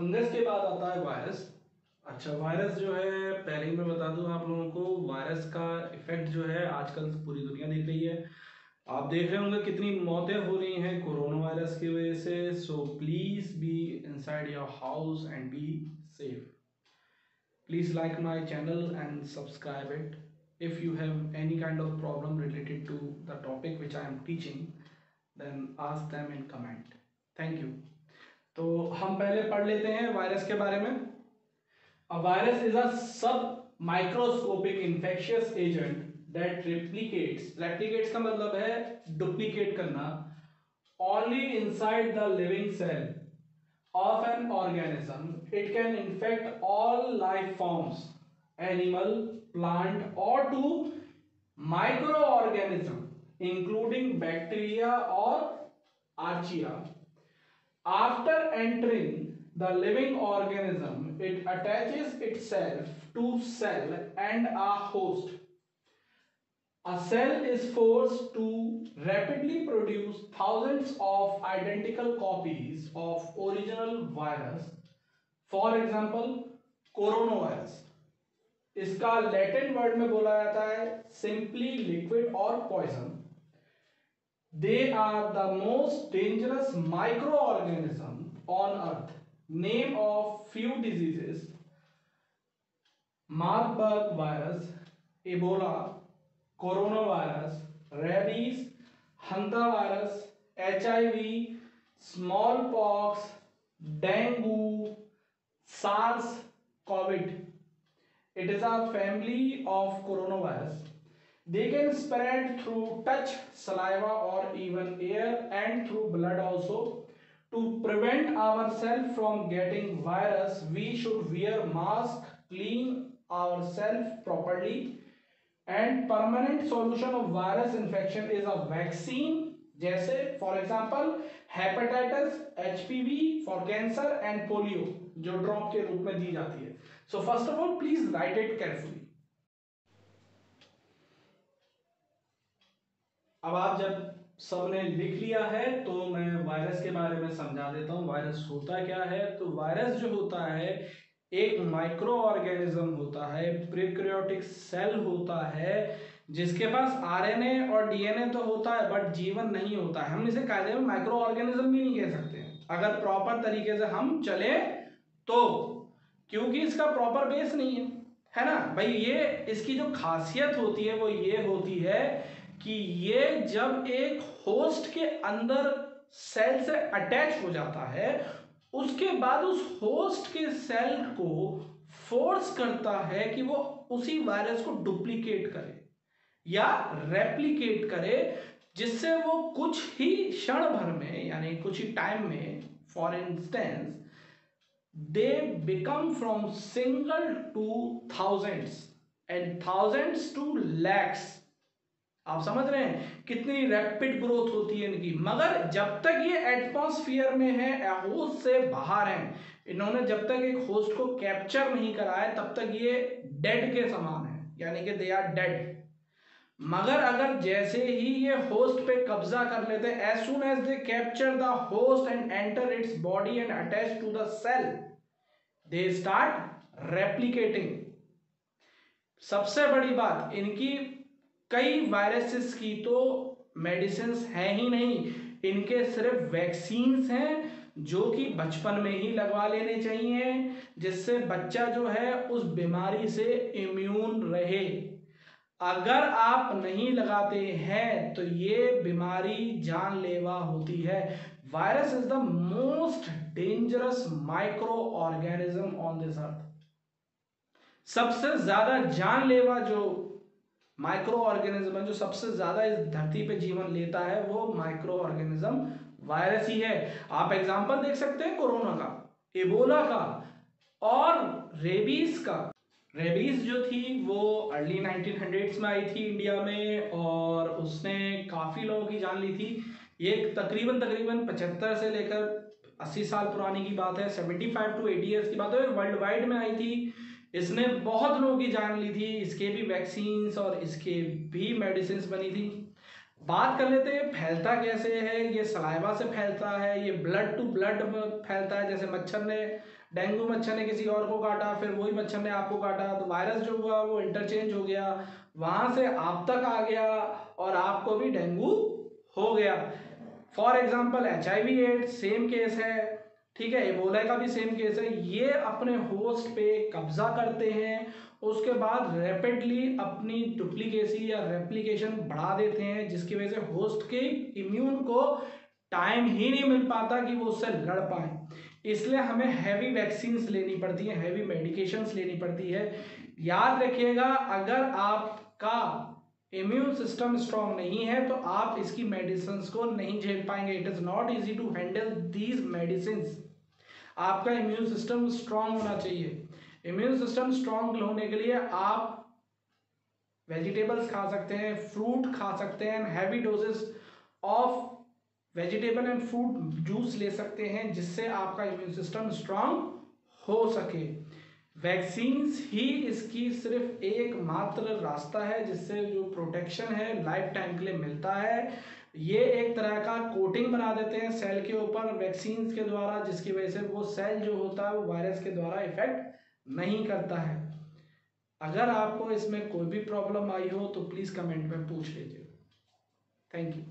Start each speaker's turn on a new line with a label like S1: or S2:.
S1: Fungus के बाद आता है वायरस। अच्छा, वायरस जो है, पहले ही मैं बता दूं आप लोगों को, वायरस का इफेक्ट जो है आजकल पूरी दुनिया देख रही है। आप देख रहे होंगे कितनी मौतें हो रही हैं कोरोना वायरस की वजह से। So please be inside your house and be safe. Please like my channel and subscribe it. If you have any kind of problem related to the topic which I am teaching, then ask them in comment. Thank you. तो हम पहले पढ़ लेते हैं virus के बारे में। A virus is a sub-microscopic infectious agent that replicates. Replicates का मतलब है duplicate करना. Only inside the living cell of an organism. It can infect all life forms, animal, plant, or to microorganism, including bacteria or archaea. After entering the living organism, it attaches itself to cell and a host. A cell is forced to rapidly produce thousands of identical copies of original virus. For example, coronavirus. इसका Latin word में बोला जाता है simply liquid or poison. They are the most dangerous microorganism on earth. Name of few diseases: Marburg virus, Ebola, coronavirus, rabies, hantavirus, HIV, smallpox, dengue, SARS, COVID. It is a family of coronavirus. They can spread through touch, saliva, or even air, and through blood also. To prevent ourselves from getting virus, we should wear mask, clean ourselves properly, and permanent solution of virus infection is a vaccine. जैसे for example hepatitis, HPV for cancer and polio, जो drop के रूप में दी जाती है। So first of all please right it carefully. अब आप जब सबने लिख लिया है तो मैं वायरस के बारे में समझा देता हूं। वायरस होता क्या है? तो वायरस जो होता है एक माइक्रो ऑर्गेनिज्म होता है, प्रीक्रियोटिक सेल होता है, जिसके पास आरएनए और डीएनए तो होता है बट जीवन नहीं होता है। हम इसे कायदे में माइक्रो ऑर्गेनिज्म भी नहीं कह सकते अगर प्रॉपर तरीके से हम चले तो, क्योंकि इसका प्रॉपर बेस नहीं है ना भाई। ये इसकी जो खासियत होती है वो ये होती है कि ये जब एक होस्ट के अंदर सेल से अटैच हो जाता है, उसके बाद उस होस्ट के सेल को फोर्स करता है कि वो उसी वायरस को डुप्लीकेट करे या रेप्लिकेट करे, जिससे वो कुछ ही क्षण भर में यानी कुछ ही टाइम में, for instance, they become from single to thousands and thousands to lakhs. आप समझ रहे हैं कितनी रैपिड ग्रोथ होती है इनकी। मगर जब तक ये एटमॉस्फेयर में है, होस्ट से बाहर हैं, इन्होंने जब तक एक होस्ट को कैप्चर नहीं करा है तब तक ये डेड के समान है, यानी कि दे आर डेड। मगर अगर जैसे ही ये होस्ट पे कब्जा कर लेते हैं, as soon as they capture the host and enter its body and attach to the cell, they start replicating. सबसे बड़ी बात, इनकी कई वायरसेस की तो मेडिसिन है ही नहीं, इनके सिर्फ वैक्सीन्स हैं जो कि बचपन में ही लगवा लेने चाहिए, जिससे बच्चा जो है उस बीमारी से इम्यून रहे। अगर आप नहीं लगाते हैं तो ये बीमारी जानलेवा होती है। Virus is the most dangerous micro organism on this earth. सबसे ज्यादा जानलेवा जो माइक्रो ऑर्गेनिज्म है, जो सबसे ज्यादा इस धरती पे जीवन लेता है, वो माइक्रो ऑर्गेनिज्म वायरस ही है। आप एग्जांपल देख सकते हैं कोरोना का, इबोला का और रेबीज का। रेबीज जो थी वो अर्ली 1900s में आई थी इंडिया में और उसने काफी लोगों की जान ली थी। ये तकरीबन 75 से लेकर 80 साल पुरानी की बात है, 75 to 80 ईयर्स की बात है, वर्ल्ड वाइड में आई थी। इसने बहुत लोगों की जान ली थी। इसके भी वैक्सीन्स और इसके भी मेडिसिन बनी थी। बात कर लेते हैं फैलता कैसे है। ये सलाइवा से फैलता है, ये ब्लड टू ब्लड फैलता है, जैसे मच्छर ने डेंगू मच्छर ने किसी और को काटा, फिर वही मच्छर ने आपको काटा, तो वायरस जो हुआ वो इंटरचेंज हो गया, वहां से आप तक आ गया और आपको भी डेंगू हो गया। For example HIV/AIDS same case है, ठीक है, एबोला का भी सेम केस है। ये अपने होस्ट पे कब्जा करते हैं, उसके बाद रैपिडली अपनी डुप्लीकेसी या रेप्लिकेशन बढ़ा देते हैं, जिसकी वजह से होस्ट के इम्यून को टाइम ही नहीं मिल पाता कि वो उससे लड़ पाए। इसलिए हमें हैवी वैक्सीन्स लेनी पड़ती है, हैवी मेडिकेशंस लेनी पड़ती है। याद रखिएगा, अगर आपका इम्यून सिस्टम स्ट्रांग नहीं है तो आप इसकी मेडिसिन को नहीं झेल पाएंगे। It is not easy to handle these medicine. आपका इम्यून सिस्टम स्ट्रांग होना चाहिए। इम्यून सिस्टम स्ट्रांग होने के लिए आप वेजिटेबल्स खा सकते हैं, फ्रूट खा सकते हैं, heavy doses of vegetable and fruit juice ले सकते हैं, जिससे आपका इम्यून सिस्टम स्ट्रांग हो सके। वैक्सीन्स ही इसकी सिर्फ एकमात्र रास्ता है जिससे जो प्रोटेक्शन है लाइफ टाइम के लिए मिलता है। ये एक तरह का कोटिंग बना देते हैं सेल के ऊपर वैक्सीन्स के द्वारा, जिसकी वजह से वो सेल जो होता है वो वायरस के द्वारा इफेक्ट नहीं करता है। अगर आपको इसमें कोई भी प्रॉब्लम आई हो तो प्लीज़ कमेंट में पूछ लीजिए। Thank you.